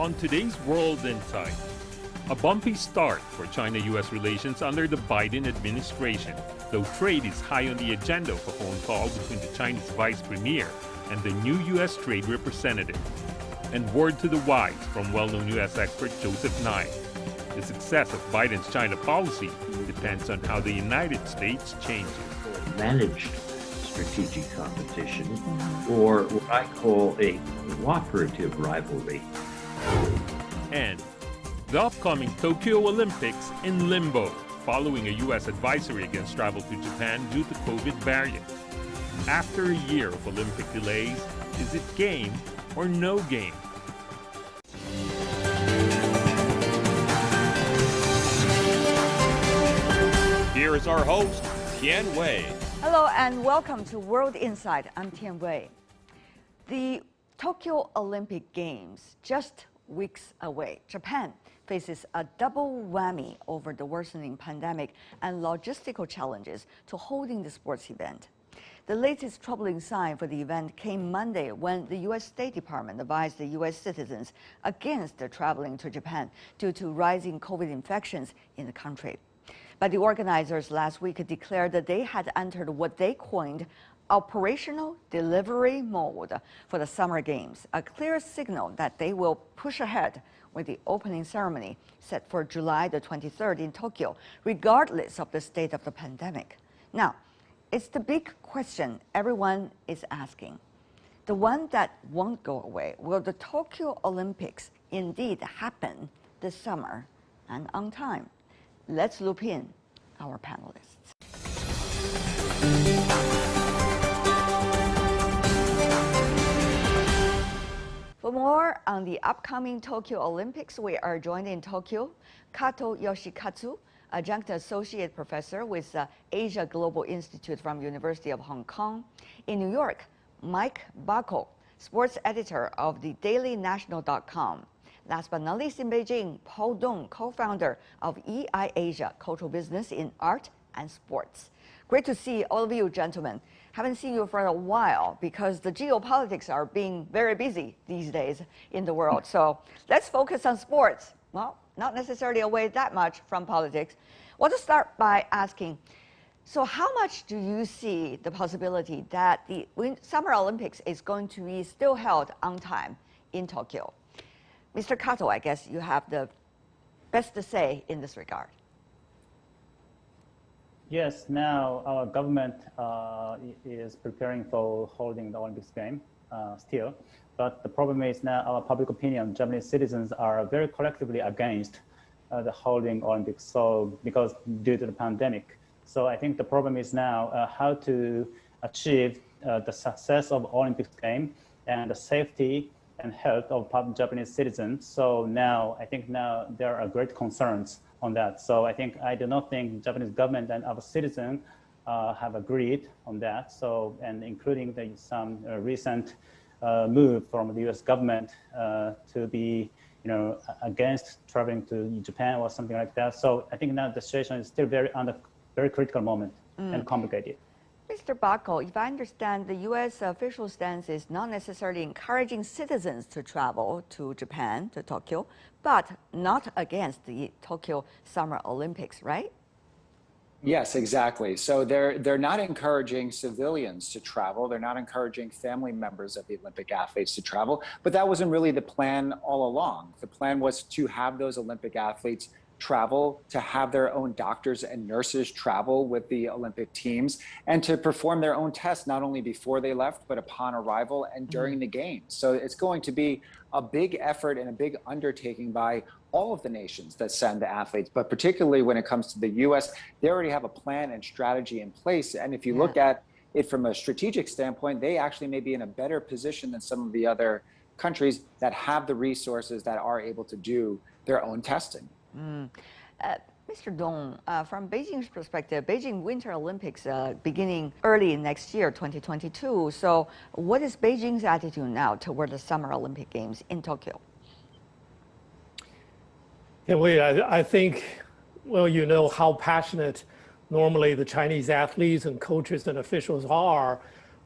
on today's World Insight. A bumpy start for China-U.S. relations under the Biden administration, though trade is high on the agenda of a phone call between the Chinese vice premier and the new U.S. trade representative. And word to the wise from well-known U.S. expert Joseph Nye. The success of Biden's China policy depends on how the United States changes. Managed strategic competition, or what I call a cooperative rivalry. And the upcoming Tokyo Olympics in limbo, following a U.S. advisory against travel to Japan due to COVID variants. After a year of Olympic delays, is it game or no game? Here is our host, Tian Wei. Hello and welcome to World Insight. I'm Tian Wei. The Tokyo Olympic Games just weeks away. Japan faces a double whammy over the worsening pandemic and logistical challenges to holding the sports event. The latest troubling sign for the event came Monday when the U.S. State Department advised the U.S. citizens against traveling to Japan due to rising COVID infections in the country. But the organizers last week declared that they had entered what they coined operational delivery mode for the Summer Games, a clear signal that they will push ahead with the opening ceremony set for July the 23rd in Tokyo, regardless of the state of the pandemic. Now, it's the big question everyone is asking. The one that won't go away. Will the Tokyo Olympics indeed happen this summer and on time? Let's loop in our panelists. For more on the upcoming Tokyo Olympics, we are joined in Tokyo, Kato Yoshikatsu, Adjunct Associate Professor with Asia Global Institute from University of Hong Kong. In New York, Mike Bacco, Sports Editor of the DailyNational.com. Last but not least in Beijing, Paul Dong, co-founder of EI Asia, Cultural Business in Art and Sports. Great to see all of you, gentlemen. Haven't seen you for a while because the geopolitics are being very busy these days in the world. So let's focus on sports. Well, not necessarily away that much from politics. I want to start by asking, so how much do you see the possibility that the Summer Olympics is going to be still held on time in Tokyo? Mr. Kato, I guess you have the best to say in this regard. Yes, now our government is preparing for holding the Olympics game still. But the problem is now our public opinion, Japanese citizens are very collectively against the holding Olympics, so because due to the pandemic. So I think the problem is now how to achieve the success of Olympics game and the safety and health of Japanese citizens. So now, I think now there are great concerns on that. So I do not think Japanese government and our citizens have agreed on that. So, and including some recent move from the U.S. government to be, against traveling to Japan or something like that. So I think now the situation is still very critical moment and complicated. Mr. Bacco, if I understand, the U.S. official stance is not necessarily encouraging citizens to travel to Japan, to Tokyo, but not against the Tokyo Summer Olympics, right? Yes, exactly. So they're not encouraging civilians to travel. They're not encouraging family members of the Olympic athletes to travel. But that wasn't really the plan all along. The plan was to have those Olympic athletes travel, to have their own doctors and nurses travel with the Olympic teams, and to perform their own tests, not only before they left, but upon arrival and during the games. So it's going to be a big effort and a big undertaking by all of the nations that send the athletes, but particularly when it comes to the U.S., they already have a plan and strategy in place. And if you look at it from a strategic standpoint, they actually may be in a better position than some of the other countries that have the resources that are able to do their own testing. Mr. Dong, from Beijing's perspective, Beijing Winter Olympics beginning early next year, 2022. So what is Beijing's attitude now toward the Summer Olympic Games in Tokyo? Yeah, I think, well, you know how passionate normally the Chinese athletes and coaches and officials are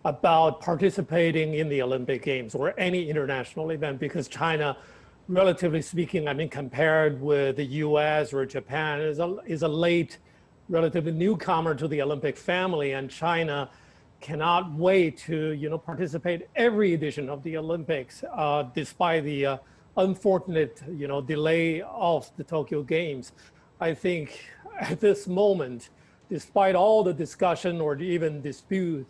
about participating in the Olympic Games or any international event, because China relatively speaking, I mean, compared with the U.S. or Japan, is a late, relatively newcomer to the Olympic family, and China cannot wait to, participate every edition of the Olympics, despite the unfortunate, delay of the Tokyo Games. I think at this moment, despite all the discussion or even dispute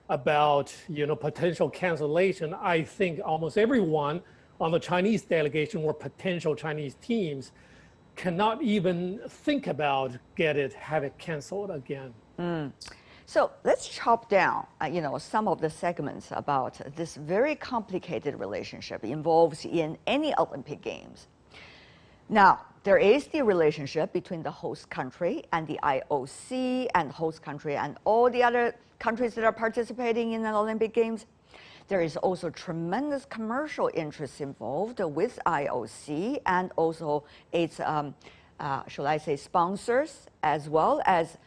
about, potential cancellation, I think almost everyone on the Chinese delegation or potential Chinese teams cannot even think about have it canceled again. So let's chop down, some of the segments about this very complicated relationship involved in any Olympic Games. Now, there is the relationship between the host country and the IOC and host country and all the other countries that are participating in the Olympic Games. There is also tremendous commercial interest involved with IOC and also its, shall I say, sponsors, as well as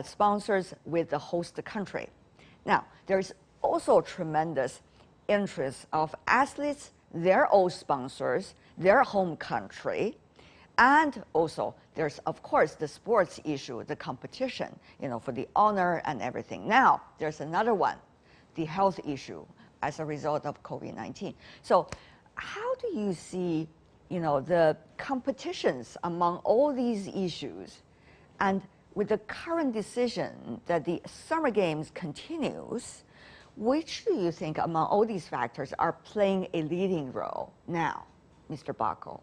sponsors with the host country. Now, there is also tremendous interest of athletes, their own sponsors, their home country, and also there's, of course, the sports issue, the competition, for the honor and everything. Now, there's another one, the health issue as a result of COVID-19. So how do you see, the competitions among all these issues? And with the current decision that the Summer Games continues, which do you think among all these factors are playing a leading role now, Mr. Bako?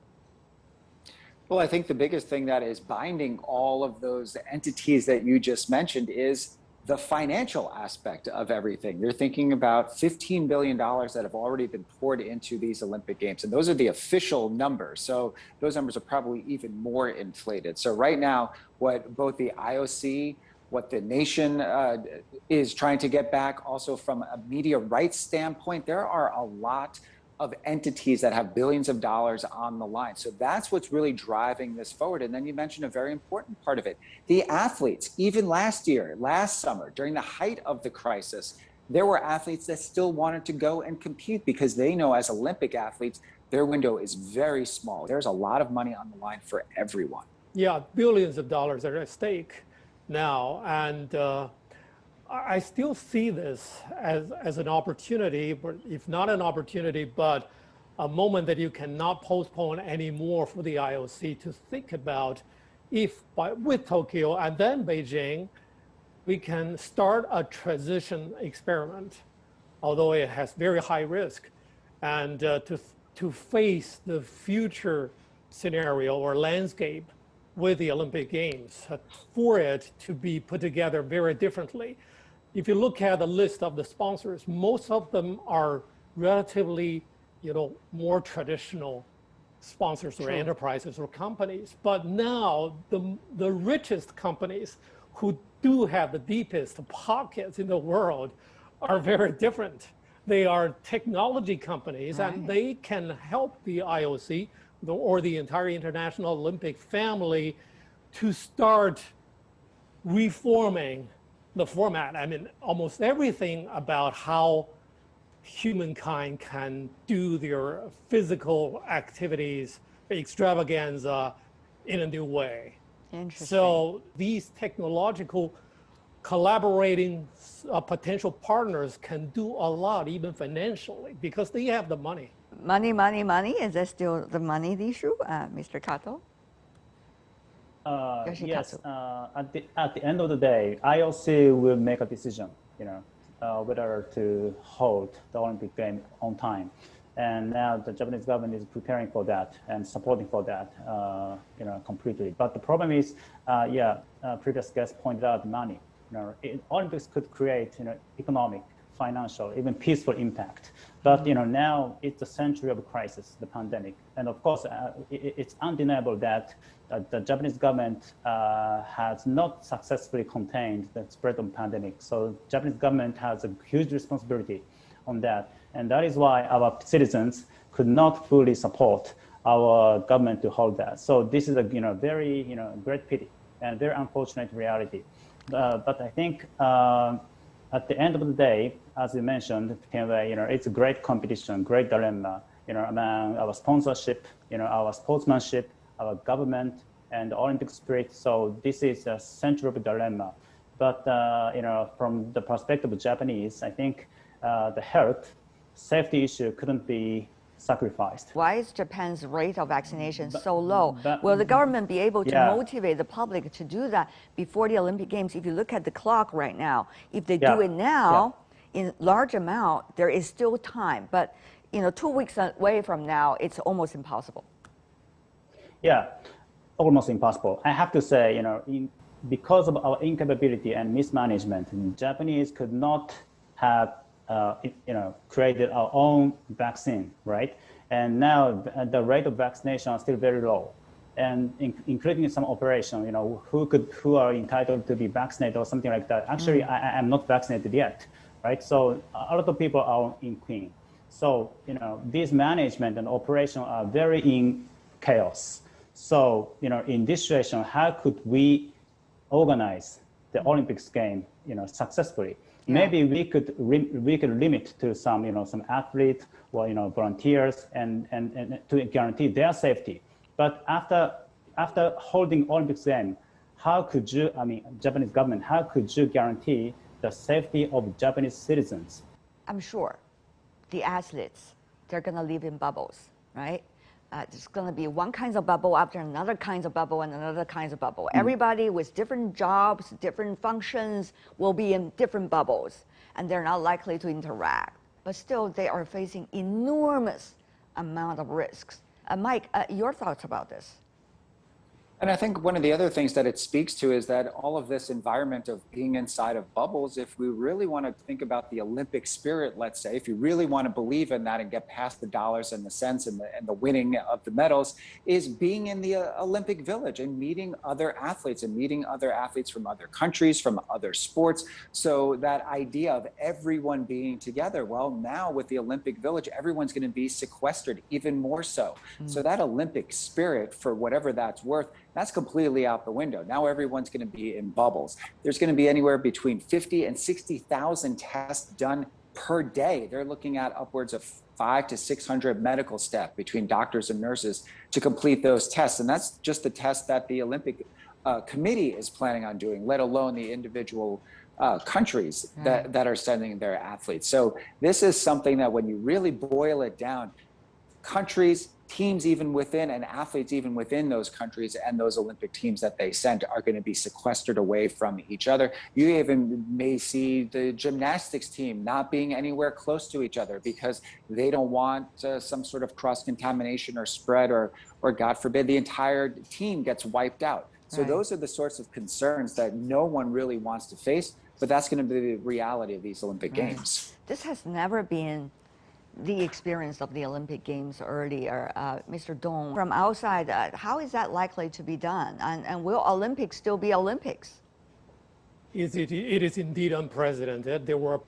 Well, I think the biggest thing that is binding all of those entities that you just mentioned is the financial aspect of everything. You're thinking about $15 billion that have already been poured into these Olympic Games. And those are the official numbers. So those numbers are probably even more inflated. So right now, what both the IOC, what the nation is trying to get back, also from a media rights standpoint, there are a lot of entities that have billions of dollars on the line. So that's what's really driving this forward. And then you mentioned a very important part of it. The athletes, even last summer, during the height of the crisis, there were athletes that still wanted to go and compete because they know as Olympic athletes, their window is very small. There's a lot of money on the line for everyone. Yeah, billions of dollars are at stake now. And I still see this as an opportunity, but if not an opportunity, but a moment that you cannot postpone anymore for the IOC to think about if with Tokyo and then Beijing, we can start a transition experiment, although it has very high risk, and to face the future scenario or landscape with the Olympic Games, for it to be put together very differently. If you look at the list of the sponsors, most of them are relatively, more traditional sponsors or enterprises or companies. But now the richest companies who do have the deepest pockets in the world are very different. They are technology companies, and they can help the IOC or the entire International Olympic family to start reforming the format. I mean, almost everything about how humankind can do their physical activities, extravaganza, in a new way. Interesting. So these technological collaborating potential partners can do a lot, even financially, because they have the money. Money, money, money. Is that still the money issue, Mr. Kato? Yes. At the end of the day, IOC will make a decision, whether to hold the Olympic Games on time. And now the Japanese government is preparing for that and supporting for that, completely. But the problem is, previous guest pointed out money. Olympics could create, economic, financial, even peaceful impact. But now it's a century of crisis, the pandemic, and of course, it's undeniable that the Japanese government has not successfully contained the spread of the pandemic. So Japanese government has a huge responsibility on that, and that is why our citizens could not fully support our government to hold that. So this is a very great pity and very unfortunate reality. But I think at the end of the day, as you mentioned, it's a great competition, great dilemma. among our sponsorship, our sportsmanship, our government, and the Olympic spirit. So this is a central dilemma. But from the perspective of Japanese, I think the health, safety issue couldn't be sacrificed. Why is Japan's rate of vaccination so low? Will the government be able to motivate the public to do that before the Olympic Games? If you look at the clock right now, if they do it now in large amount, there is still time. But 2 weeks away from now, it's almost impossible. Yeah, almost impossible. I have to say, because of our incapability and mismanagement, Japanese could not have created our own vaccine, right? And now the rate of vaccination is still very low, and including some operation, who are entitled to be vaccinated or something like that. Actually, I am not vaccinated yet, right? So a lot of people are in Queen. So this management and operation are very in chaos. So in this situation, how could we organize the Olympics game successfully? Maybe we could limit to some athletes or volunteers and to guarantee their safety. But after holding Olympics game, how could you, Japanese government, how could you guarantee the safety of Japanese citizens? I'm sure the athletes, they're going to live in bubbles, right? There's going to be one kind of bubble after another kind of bubble and another kind of bubble. Everybody with different jobs, different functions will be in different bubbles, and they're not likely to interact. But still, they are facing enormous amount of risks. Mike, your thoughts about this? And I think one of the other things that it speaks to is that all of this environment of being inside of bubbles, if we really want to think about the Olympic spirit, let's say, if you really want to believe in that and get past the dollars and the cents and the winning of the medals, is being in the Olympic Village and meeting other athletes from other countries, from other sports. So that idea of everyone being together, well, now with the Olympic Village, everyone's going to be sequestered even more so. So that Olympic spirit, for whatever that's worth, that's completely out the window. Now everyone's going to be in bubbles. There's going to be anywhere between 50 and 60,000 tests done per day. They're looking at upwards of 500 to 600 medical staff between doctors and nurses to complete those tests. And that's just the tests that the Olympic Committee is planning on doing, let alone the individual countries that are sending their athletes. So this is something that when you really boil it down, countries, teams even within, and athletes even within those countries and those Olympic teams that they send are going to be sequestered away from each other. You even may see the gymnastics team not being anywhere close to each other because they don't want some sort of cross-contamination or spread, or God forbid, the entire team gets wiped out. So those are the sorts of concerns that no one really wants to face, but that's going to be the reality of these Olympic Games. This has never been the experience of the Olympic Games earlier. Mr. Dong, from outside, how is that likely to be done? And will Olympics still be Olympics? It is indeed unprecedented. There were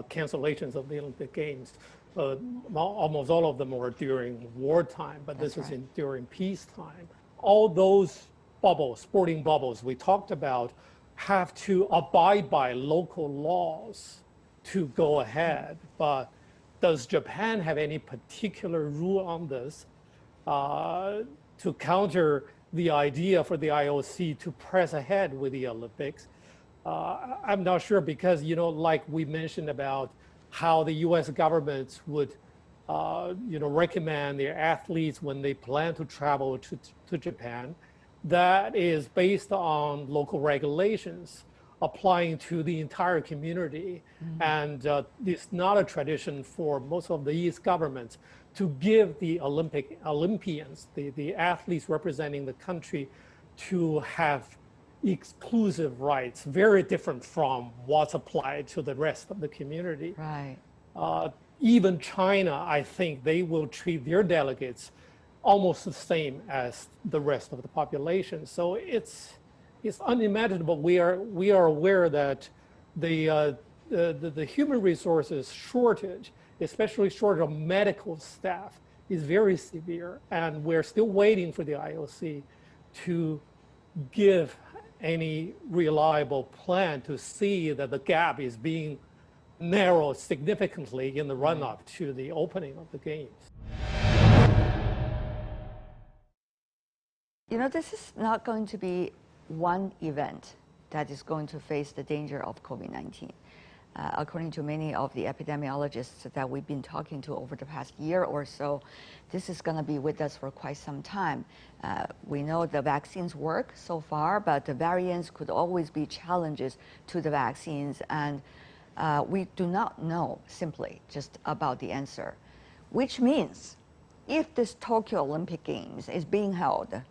cancellations of the Olympic Games. Almost all of them were during wartime, but this is during peacetime. All those bubbles, sporting bubbles we talked about, have to abide by local laws to go ahead. But does Japan have any particular rule on this to counter the idea for the IOC to press ahead with the Olympics? I'm not sure because, like we mentioned about how the U.S. government would, recommend their athletes when they plan to travel to Japan. That is based on local regulations applying to the entire community. And it's not a tradition for most of these governments to give the Olympians, the athletes representing the country, to have exclusive rights, very different from what's applied to the rest of the community. Right. Even China, I think they will treat their delegates almost the same as the rest of the population. So it's unimaginable. We are aware that the human resources shortage, especially shortage of medical staff, is very severe, and we're still waiting for the IOC to give any reliable plan to see that the gap is being narrowed significantly in the run-up to the opening of the Games. You know, this is not going to be one event that is going to face the danger of COVID-19. According to many of the epidemiologists that we've been talking to over the past year or so, this is going to be with us for quite some time. We know the vaccines work so far, but the variants could always be challenges to the vaccines, and we do not know simply just about the answer, which means if this Tokyo Olympic Games is being held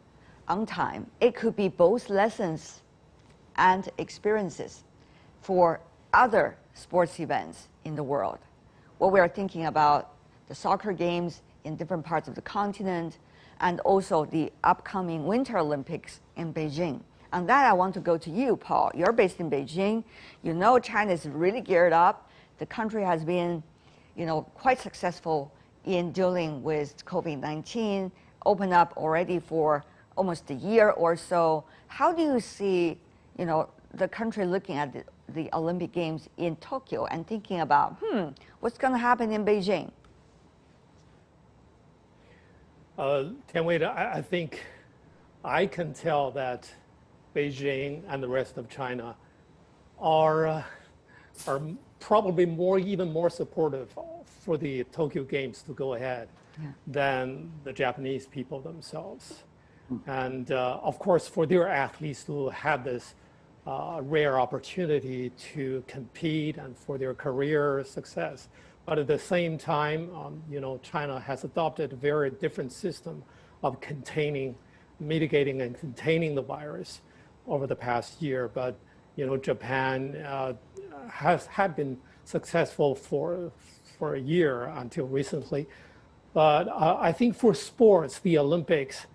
on time, it could be both lessons and experiences for other sports events in the world. What we are thinking about the soccer games in different parts of the continent, and also the upcoming Winter Olympics in Beijing. On that, I want to go to you, Paul. You're based in Beijing. You know China is really geared up. The country has been, quite successful in dealing with COVID-19, opened up already for almost a year or so. How do you see, the country looking at the Olympic Games in Tokyo and thinking about, what's going to happen in Beijing? Tianwei, I think I can tell that Beijing and the rest of China are probably even more supportive for the Tokyo Games to go ahead than the Japanese people themselves. And of course, for their athletes to have this rare opportunity to compete and for their career success. But at the same time, China has adopted a very different system of mitigating and containing the virus over the past year. But, Japan had been successful for a year until recently. But I think for sports, the Olympics,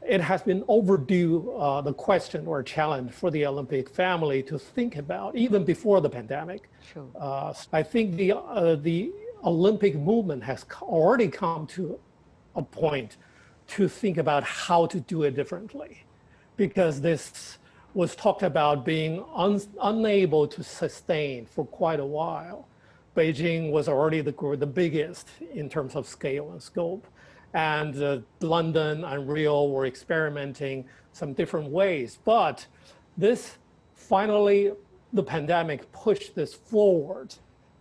it has been overdue, the question or challenge for the Olympic family to think about, even before the pandemic. Sure. I think the Olympic movement has already come to a point to think about how to do it differently, because this was talked about being unable to sustain for quite a while. Beijing was already the biggest in terms of scale and scope. And London and Rio were experimenting some different ways. But this finally, the pandemic pushed this forward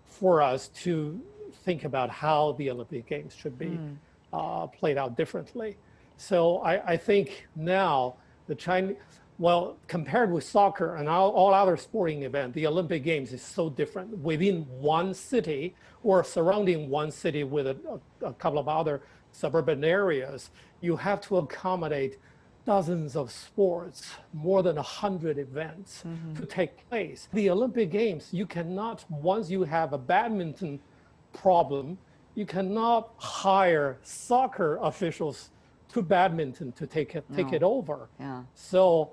for us to think about how the Olympic Games should be played out differently. So I think now the Chinese, compared with soccer and all other sporting events, the Olympic Games is so different. Within one city or surrounding one city with a couple of other suburban areas, you have to accommodate dozens of sports, more than 100 events to take place. The Olympic Games, you cannot, once you have a badminton problem, you cannot hire soccer officials to badminton to take it over. Yeah. So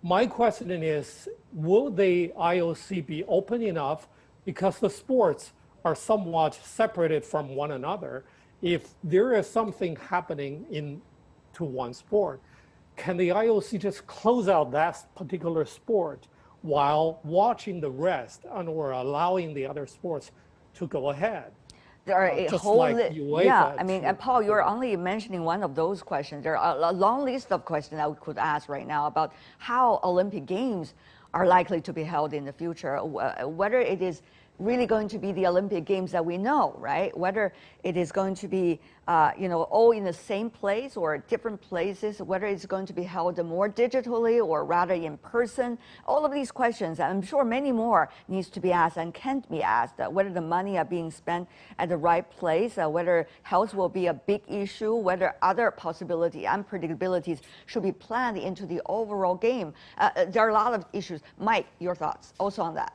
my question is, will the IOC be open enough, because the sports are somewhat separated from one another? If there is something happening to one sport, can the IOC just close out that particular sport while watching the rest or allowing the other sports to go ahead? There are a just whole like UEFA and Paul, you're only mentioning one of those questions. There are a long list of questions I could ask right now about how Olympic Games are likely to be held in the future, whether it is really going to be the Olympic Games that we know, right? Whether it is going to be, all in the same place or different places, whether it's going to be held more digitally or rather in person. All of these questions, I'm sure many more, needs to be asked and can't be asked. Whether the money are being spent at the right place, whether health will be a big issue, whether other possibilities, unpredictabilities should be planned into the overall game. There are a lot of issues. Mike, your thoughts also on that?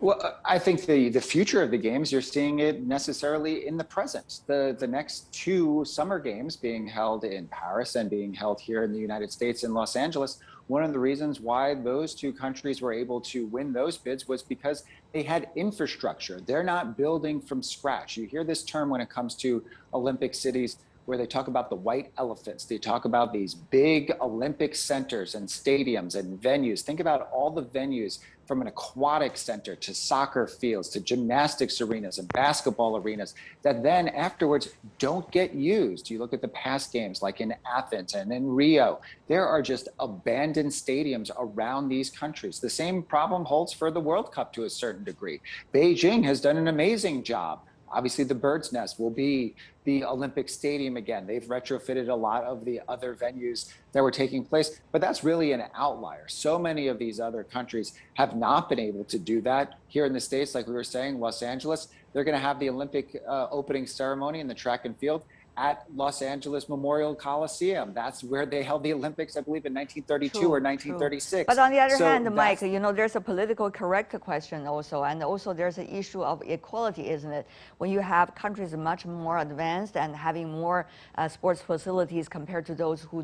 Well, I think the future of the games, you're seeing it necessarily in the present. The next two summer games being held in Paris and being held here in the United States in Los Angeles, one of the reasons why those two countries were able to win those bids was because they had infrastructure. They're not building from scratch. You hear this term when it comes to Olympic cities, where they talk about the white elephants. They talk about these big Olympic centers and stadiums and venues. Think about all the venues, from an aquatic center to soccer fields to gymnastics arenas and basketball arenas, that then afterwards don't get used. You look at the past games like in Athens and in Rio, there are just abandoned stadiums around these countries. The same problem holds for the World Cup to a certain degree. Beijing has done an amazing job. Obviously, the Bird's Nest will be the Olympic Stadium again. They've retrofitted a lot of the other venues that were taking place, but that's really an outlier. So many of these other countries have not been able to do that. Here in the States, like we were saying, Los Angeles, they're going to have the Olympic opening ceremony in the track and field at Los Angeles Memorial Coliseum. That's where they held the Olympics, I believe, in 1932 or 1936. But on the other hand, Mike, there's a political correct question also, and also there's an issue of equality, isn't it? When you have countries much more advanced and having more sports facilities compared to those who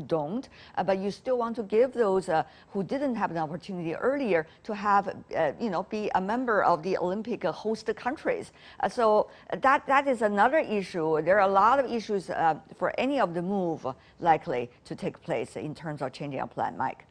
don't, but you still want to give those who didn't have an opportunity earlier to have, be a member of the Olympic host countries. So that is another issue. There are a lot of issues for any of the move likely to take place in terms of changing our plan, Mike.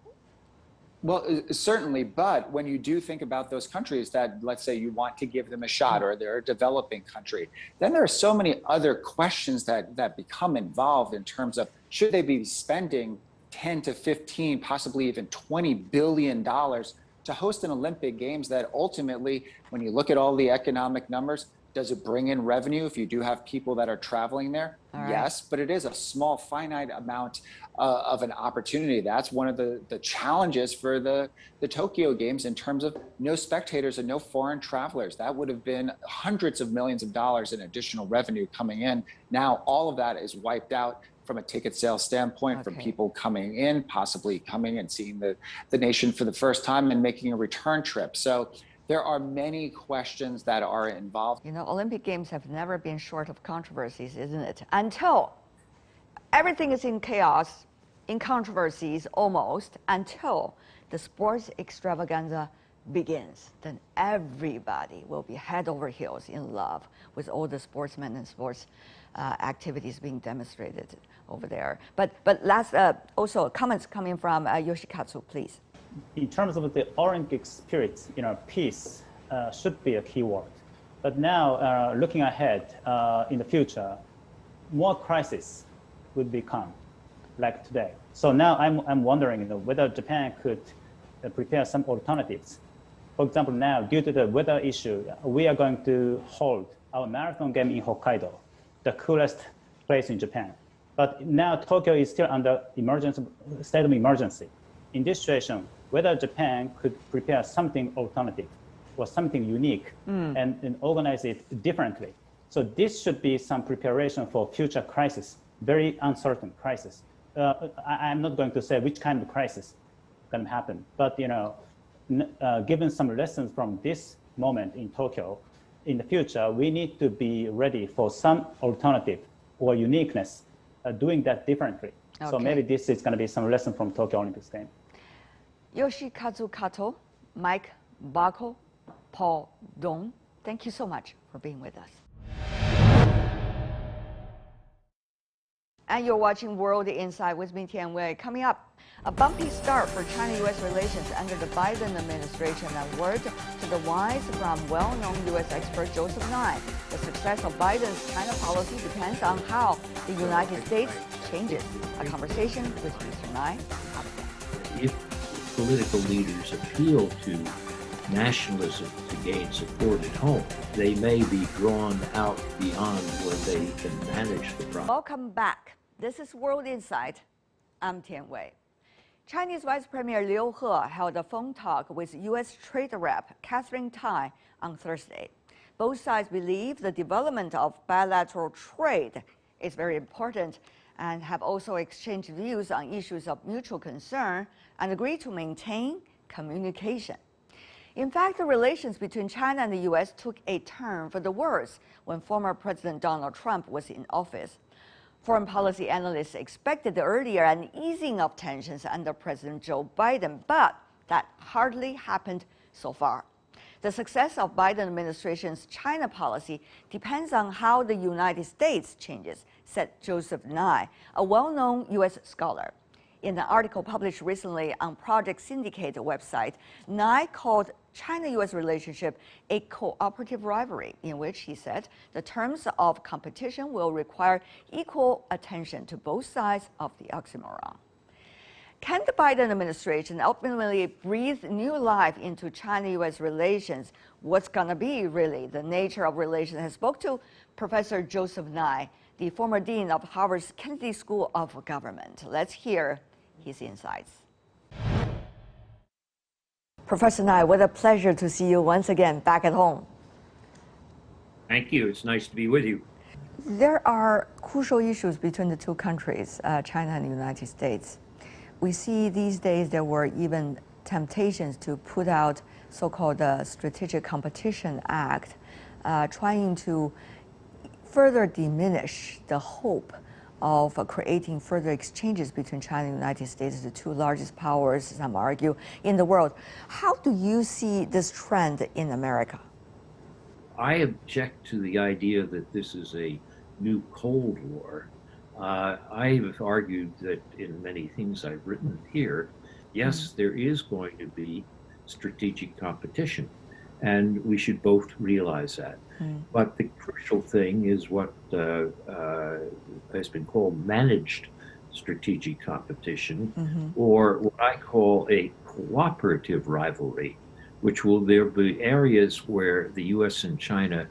Well, certainly, but when you do think about those countries that, let's say, you want to give them a shot, or they're a developing country, then there are so many other questions that become involved in terms of, should they be spending 10 to 15, possibly even $20 billion to host an Olympic Games that ultimately, when you look at all the economic numbers, does it bring in revenue if you do have people that are traveling there? Right. Yes, but it is a small, finite amount of an opportunity. That's one of the challenges for the Tokyo Games in terms of no spectators and no foreign travelers. That would have been hundreds of millions of dollars in additional revenue coming in. Now, all of that is wiped out from a ticket sales standpoint, from people coming in, possibly coming and seeing the nation for the first time and making a return trip. So there are many questions that are involved. Olympic Games have never been short of controversies, isn't it? Until everything is in chaos, in controversies almost, until the sports extravaganza begins. Then everybody will be head over heels in love with all the sportsmen and sports activities being demonstrated over there. But last, also comments coming from Yoshikatsu, please. In terms of the Olympic spirit, peace should be a key word. But now, looking ahead in the future, more crisis would become like today. So now I'm wondering whether Japan could prepare some alternatives. For example, now due to the weather issue, we are going to hold our marathon game in Hokkaido, the coolest place in Japan. But now Tokyo is still under state of emergency. In this situation, whether Japan could prepare something alternative or something unique and organize it differently. So this should be some preparation for future crisis, very uncertain crisis. I'm not going to say which kind of crisis can happen, but given some lessons from this moment in Tokyo, in the future, we need to be ready for some alternative or uniqueness, doing that differently. Okay. So maybe this is going to be some lesson from Tokyo Olympics game. Yoshikazu Kato, Mike Bako, Paul Dong, thank you so much for being with us. And you're watching World Insight with me, Tian Wei. Coming up, a bumpy start for China-U.S. relations under the Biden administration, and word to the wise from well-known U.S. expert Joseph Nye. The success of Biden's China policy depends on how the United States changes. A conversation with Mr. Nye. If political leaders appeal to nationalism to gain support at home, they may be drawn out beyond where they can manage the problem. Welcome back. This is World Insight. I'm Tian Wei. Chinese Vice Premier Liu He held a phone talk with U.S. Trade Rep Catherine Tai on Thursday. Both sides believe the development of bilateral trade is very important and have also exchanged views on issues of mutual concern and agreed to maintain communication. In fact, the relations between China and the U.S. took a turn for the worse when former President Donald Trump was in office. Foreign policy analysts expected earlier an easing of tensions under President Joe Biden, but that hardly happened so far. The success of Biden administration's China policy depends on how the United States changes said Joseph Nye, a well-known U.S. scholar. In an article published recently on Project Syndicate website, Nye called China-U.S. relationship a cooperative rivalry, in which he said the terms of competition will require equal attention to both sides of the oxymoron. Can the Biden administration ultimately breathe new life into China-U.S. relations? What's going to be really the nature of relations? I spoke to Professor Joseph Nye, the former dean of Harvard's Kennedy School of Government. Let's hear his insights. Professor Nye, what a pleasure to see you once again back at home. Thank you. It's nice to be with you. There are crucial issues between the two countries, China and the United States. We see these days there were even temptations to put out so-called Strategic Competition Act, trying to further diminish the hope of creating further exchanges between China and the United States, the two largest powers, some argue, in the world. How do you see this trend in America? I object to the idea that this is a new Cold War. I've argued that in many things I've written here, yes, there is going to be strategic competition, and we should both realize that. But the crucial thing is what has been called managed strategic competition, or what I call a cooperative rivalry, which will there be areas where the U.S. and China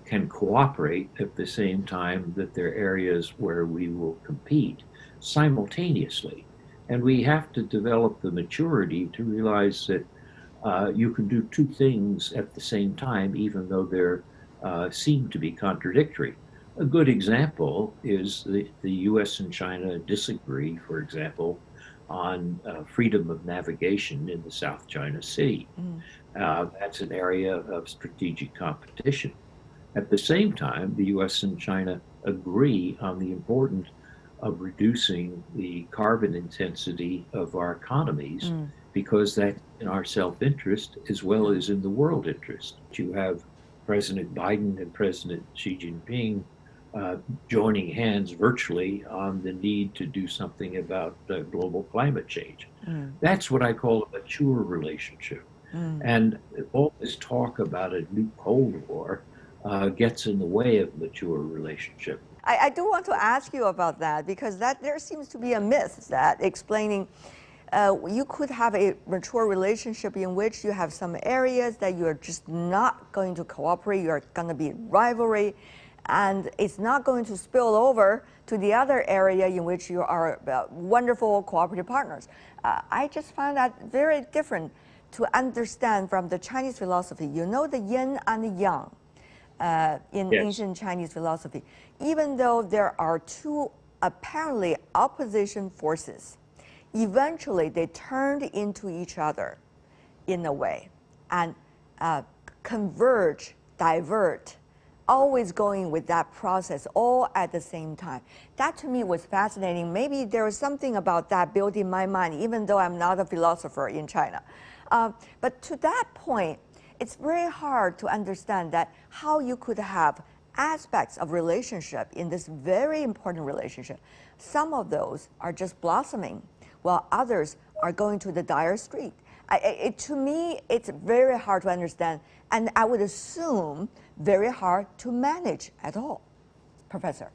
can cooperate at the same time that there are areas where we will compete simultaneously. And we have to develop the maturity to realize that you can do two things at the same time, even though they're seem to be contradictory. A good example is the U.S. and China disagree, for example, on freedom of navigation in the South China Sea. That's an area of strategic competition. At the same time, the U.S. and China agree on the importance of reducing the carbon intensity of our economies, because that's in our self-interest as well as in the world interest. You have President Biden and President Xi Jinping joining hands virtually on the need to do something about global climate change. That's what I call a mature relationship. And all this talk about a new Cold War gets in the way of mature relationship. I do want to ask you about that, because there seems to be a myth that explaining you could have a mature relationship in which you have some areas that you're just not going to cooperate, you're going to be rivalry, and it's not going to spill over to the other area in which you are wonderful cooperative partners. I just find that very different to understand from the Chinese philosophy. You know, the yin and the yang in ancient Chinese philosophy. Even though there are two apparently opposition forces, eventually they turned into each other in a way and converge, divert, always going with that process all at the same time. That to me was fascinating. Maybe there was something about that built in my mind, even though I'm not a philosopher in China. But to that point, it's very hard to understand that how you could have aspects of relationship in this very important relationship. Some of those are just blossoming, while others are going to the dire street. To me, it's very hard to understand, and I would assume very hard to manage at all. Professor.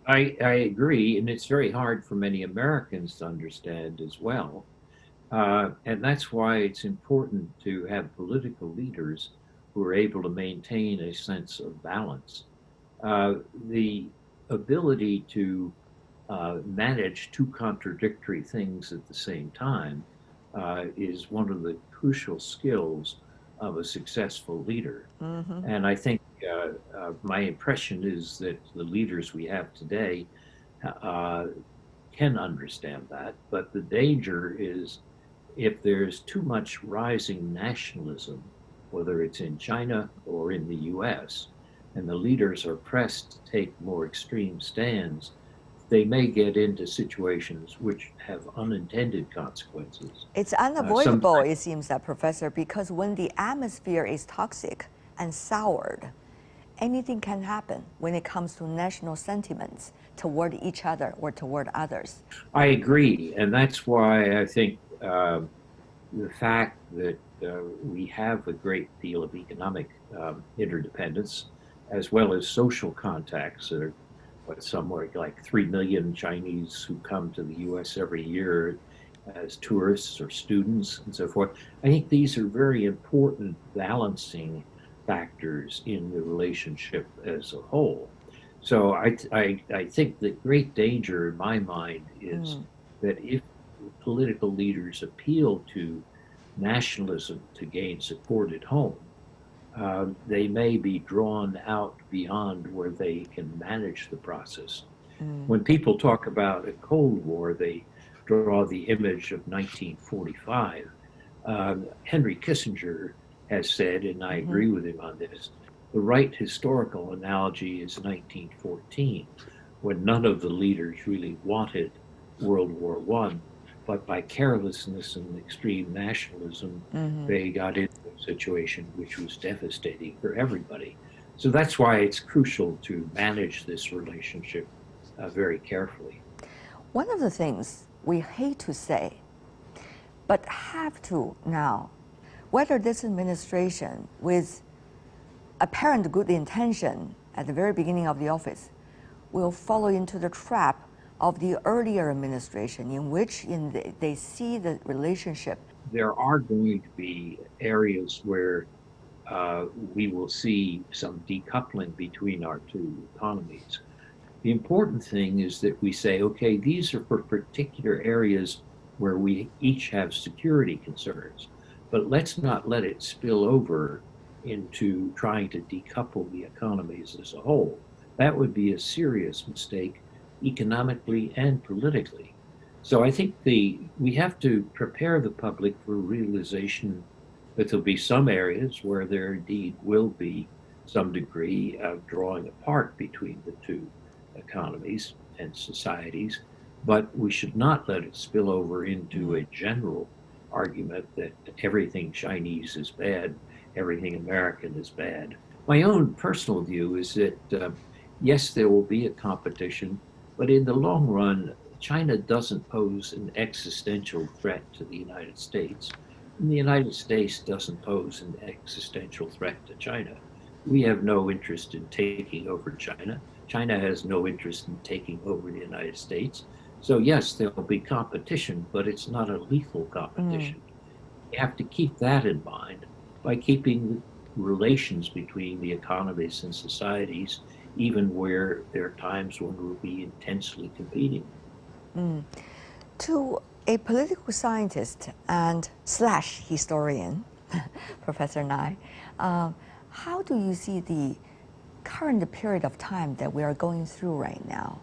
I agree, and it's very hard for many Americans to understand as well. And that's why it's important to have political leaders who are able to maintain a sense of balance. The ability to manage two contradictory things at the same time is one of the crucial skills of a successful leader. And I think my impression is that the leaders we have today can understand that, but the danger is if there's too much rising nationalism, whether it's in China or in the US, and the leaders are pressed to take more extreme stands, they may get into situations which have unintended consequences. It's unavoidable, it seems that, Professor, because when the atmosphere is toxic and soured, anything can happen when it comes to national sentiments toward each other or toward others. I agree, and that's why I think the fact that we have a great deal of economic interdependence, as well as social contacts. There are somewhere like 3 million Chinese who come to the U.S. every year as tourists or students and so forth. I think these are very important balancing factors in the relationship as a whole. So I think the great danger in my mind is that if political leaders appeal to nationalism to gain support at home, they may be drawn out beyond where they can manage the process. When people talk about a Cold War, they draw the image of 1945. Henry Kissinger has said, and I agree with him on this, the right historical analogy is 1914, when none of the leaders really wanted World War I, but by carelessness and extreme nationalism, they got into a situation which was devastating for everybody. So that's why it's crucial to manage this relationship very carefully. One of the things we hate to say, but have to now, whether this administration with apparent good intention at the very beginning of the office will follow into the trap of the earlier administration in which they see the relationship. There are going to be areas where we will see some decoupling between our two economies. The important thing is that we say, okay, these are for particular areas where we each have security concerns, but let's not let it spill over into trying to decouple the economies as a whole. That would be a serious mistake economically and politically. So I think we have to prepare the public for realization that there'll be some areas where there indeed will be some degree of drawing apart between the two economies and societies, but we should not let it spill over into a general argument that everything Chinese is bad, everything American is bad. My own personal view is that yes, there will be a competition, but in the long run, China doesn't pose an existential threat to the United States, and the United States doesn't pose an existential threat to China. We have no interest in taking over China. China has no interest in taking over the United States. So yes, there will be competition, but it's not a lethal competition. You have to keep that in mind by keeping relations between the economies and societies, even where there are times when we'll be intensely competing. To a political scientist and / historian, Professor Nye, how do you see the current period of time that we are going through right now?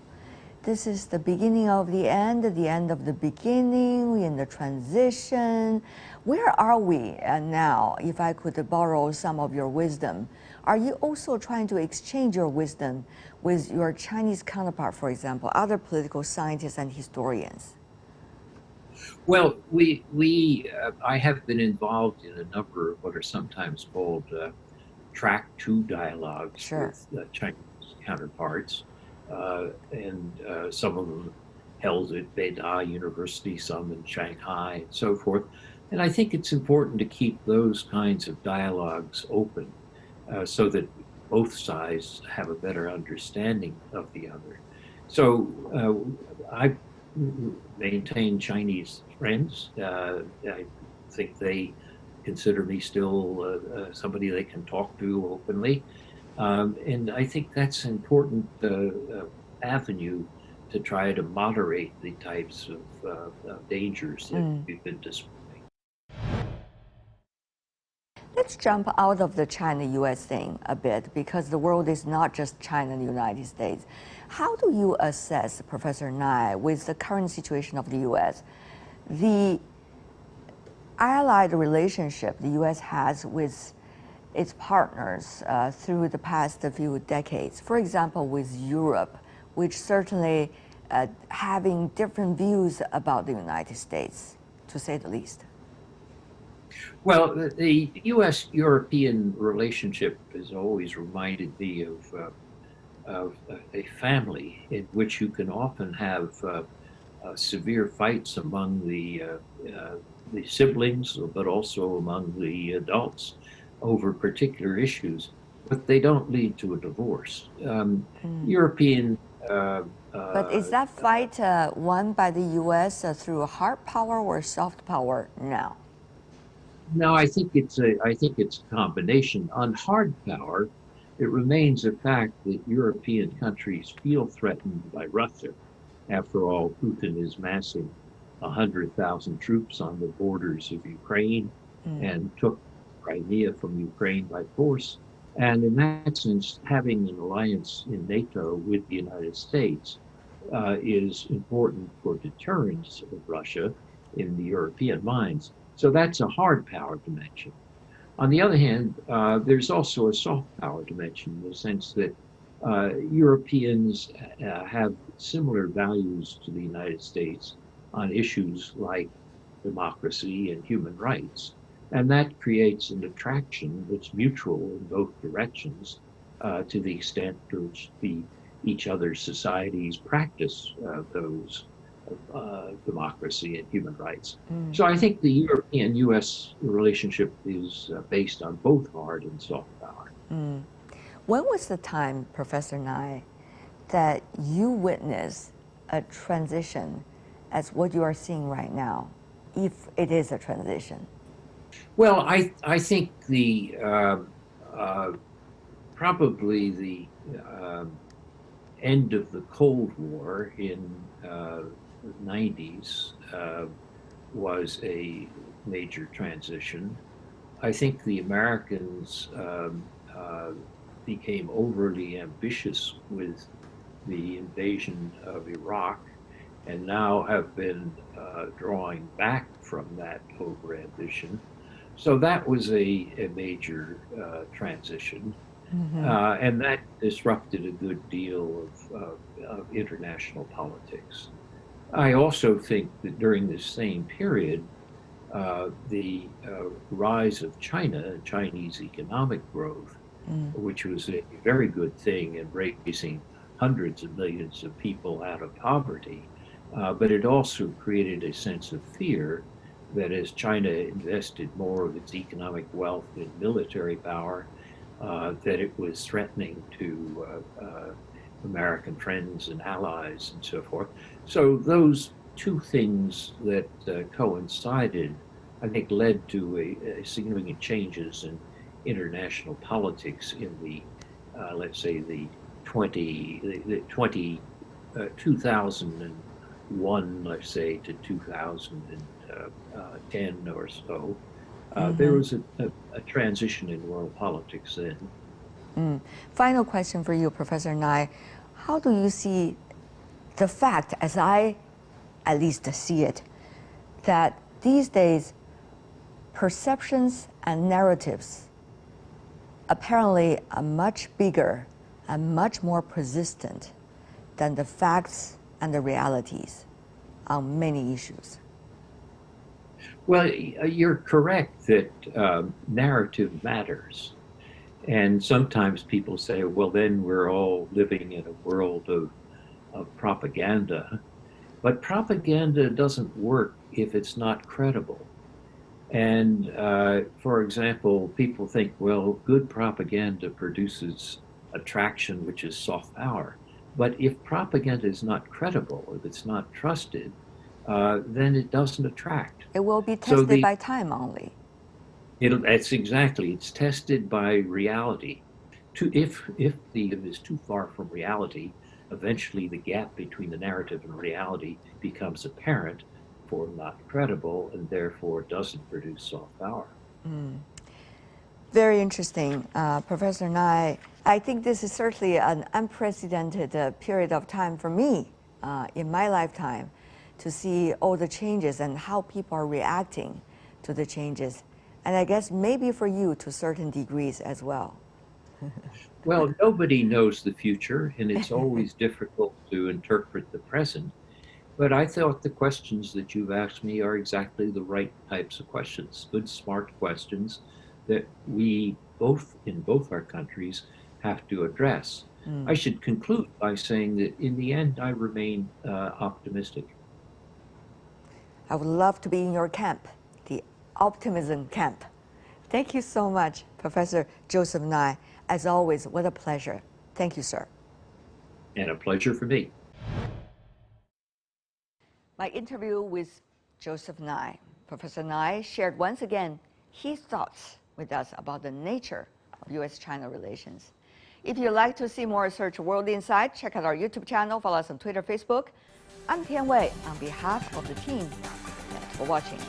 This is the beginning of the end of the beginning, we're in the transition. Where are we now, if I could borrow some of your wisdom? Are you also trying to exchange your wisdom with your Chinese counterpart, for example, other political scientists and historians? Well, I have been involved in a number of what are sometimes called track 2 dialogues with Chinese counterparts. And some of them held at Beida University, some in Shanghai, and so forth. And I think it's important to keep those kinds of dialogues open so that both sides have a better understanding of the other. So I maintain Chinese friends. I think they consider me still somebody they can talk to openly. And I think that's an important avenue to try to moderate the types of dangers that we've been displaying. Let's jump out of the China-U.S. thing a bit, because the world is not just China and the United States. How do you assess, Professor Nye, with the current situation of the U.S., the allied relationship the U.S. has with its partners through the past few decades? For example, with Europe, which certainly having different views about the United States, to say the least. Well, the U.S.-European relationship has always reminded me of a family in which you can often have severe fights among the siblings, but also among the adults over particular issues, but they don't lead to a divorce. European. But is that fight won by the U.S. Through hard power or soft power now? No, I think it's a combination. On hard power, it remains a fact that European countries feel threatened by Russia. After all, Putin is massing 100,000 troops on the borders of Ukraine and took Crimea from Ukraine by force. And in that sense, having an alliance in NATO with the United States is important for deterrence of Russia in the European minds. So that's a hard power dimension. On the other hand, there's also a soft power dimension in the sense that Europeans have similar values to the United States on issues like democracy and human rights. And that creates an attraction that's mutual in both directions to the extent to which each other's societies practice those democracy and human rights. So I think the European-U.S. relationship is based on both hard and soft power. When was the time, Professor Nye, that you witnessed a transition as what you are seeing right now, if it is a transition? Well, I think the probably the end of the Cold War in the 90s was a major transition. I think the Americans became overly ambitious with the invasion of Iraq and now have been drawing back from that over-ambition. So that was a major transition. And that disrupted a good deal of international politics. I also think that during this same period, the rise of China, Chinese economic growth, which was a very good thing in raising hundreds of millions of people out of poverty, but it also created a sense of fear that as China invested more of its economic wealth in military power, that it was threatening to American friends and allies and so forth. So those two things that coincided, I think, led to a significant changes in international politics in the, let's say, the 2001, let's say, to 2010 or so. There was a transition in world politics then. Final question for you, Professor Nye. How do you see the fact, as I at least see it, that these days perceptions and narratives apparently are much bigger and much more persistent than the facts and the realities on many issues? Well, you're correct that narrative matters. And sometimes people say, well, then we're all living in a world of propaganda. But propaganda doesn't work if it's not credible. And for example, people think, well, good propaganda produces attraction, which is soft power. But if propaganda is not credible, if it's not trusted, then it doesn't attract. It will be tested by time only. That's exactly. It's tested by reality. If it is too far from reality, eventually the gap between the narrative and reality becomes apparent, for not credible, and therefore doesn't produce soft power. Very interesting, Professor Nye. I think this is certainly an unprecedented period of time for me in my lifetime to see all the changes and how people are reacting to the changes. And I guess maybe for you to certain degrees as well. Well, nobody knows the future, and it's always difficult to interpret the present. But I thought the questions that you've asked me are exactly the right types of questions, good, smart questions that we both, in both our countries, have to address. I should conclude by saying that in the end, I remain optimistic. I would love to be in your camp, the optimism camp. Thank you so much, Professor Joseph Nye. As always, what a pleasure. Thank you, sir. And a pleasure for me. My interview with Joseph Nye. Professor Nye shared once again his thoughts with us about the nature of U.S. China relations. If you'd like to see more, search World Insight. Check out our YouTube channel. Follow us on Twitter, Facebook. I'm Tian Wei on behalf of the team. Thanks for watching.